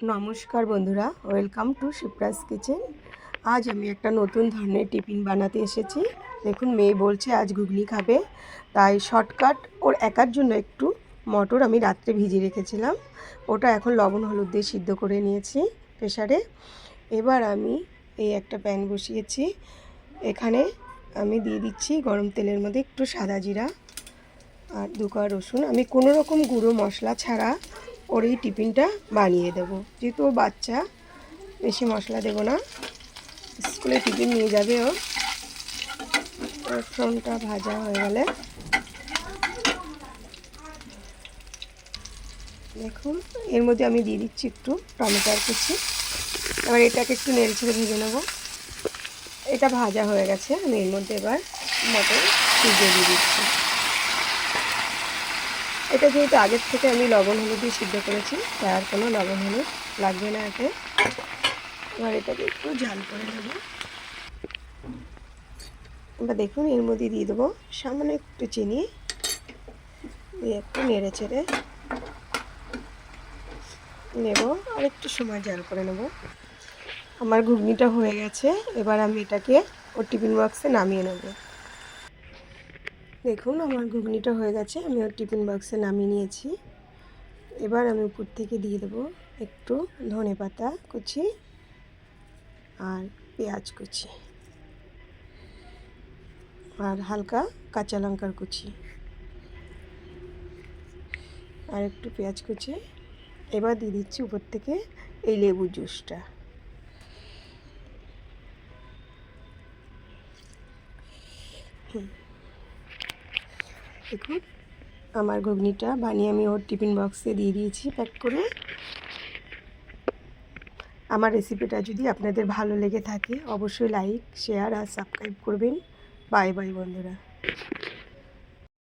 নমস্কার বন্ধুরা, welcome to Shipra's kitchen. আজ আমি একটা নতুন ধরনের টিফিন বানাতে এসেছি। দেখুন, মেয়ে বলছে আজ ঘুগনি খাবে, তাই শর্টকাট ওর একার জন্য একটু মটর আমি রাত্রে ভিজিয়ে রেখেছিলাম, ওটা এখন লবণ হলুদ দিয়ে সিদ্ধ করে নিয়েছি প্রেসারে। এবার আমি এই একটা প্যান বসিয়েছি, এখানে আমি দিয়ে দিচ্ছি গরম তেলের মধ্যে একটু সাদা জিরা আর 2 কোয়া রসুন। আমি কোনো রকম গুঁড়ো মশলা ছাড়া ওর এই টিফিনটা বানিয়ে দেবো, যেহেতু ও বাচ্চা, বেশি মশলা দেবো না। স্কুলে টিফিন নিয়ে যাবে ও। ফোড়নটা ভাজা হয়ে গেলে দেখুন এর মধ্যে আমি দিয়ে দিচ্ছি একটু টমেটোর কুচি। এবার এটাকে একটু নেড়ে ছেড়ে ভেজে নেব। এটা ভাজা হয়ে গেছে, আমি এর মধ্যে এবার মটর ভিজিয়ে দিয়ে দিচ্ছি। এটা যেহেতু আগের থেকে আমি লবণ হলুদ দিয়ে সিদ্ধ করেছি, তাই আর কোনো লবণ হলুদ লাগবে না এতে। এবার এটাকে একটু ঝাল করে নেব। এবার দেখুন এর মধ্যে দিয়ে দেবো সামান্য একটু চিনি, দিয়ে একটু নেড়ে চেড়ে নেব আর একটু সময় জাল করে নেব। আমার ঘুগনিটা হয়ে গেছে, এবার আমি এটাকে ওর টিফিন বক্সে নামিয়ে নেব। দেখুন আমার ঘুগনিটা হয়ে গেছে, আমি ওর টিফিন বক্সে নামিয়ে নিয়েছি। এবার আমি উপর থেকে দিয়ে দেবো একটু ধনেপাতা কুচি আর পেঁয়াজ কুচি আর হালকা কাঁচা লঙ্কার কুচি আর একটু পেঁয়াজ কুচি। এবার দিয়ে দিচ্ছি উপর থেকে এই লেবু জুসটা। দেখুন আমার ঘুগনিটা বানিয়ে আমি ওর টিফিন বক্সে দিয়ে দিয়েছি প্যাক করে। আমার রেসিপিটা যদি আপনাদের ভালো লেগে থাকে অবশ্যই লাইক, শেয়ার আর সাবস্ক্রাইব করবেন। বাই বাই বন্ধুরা।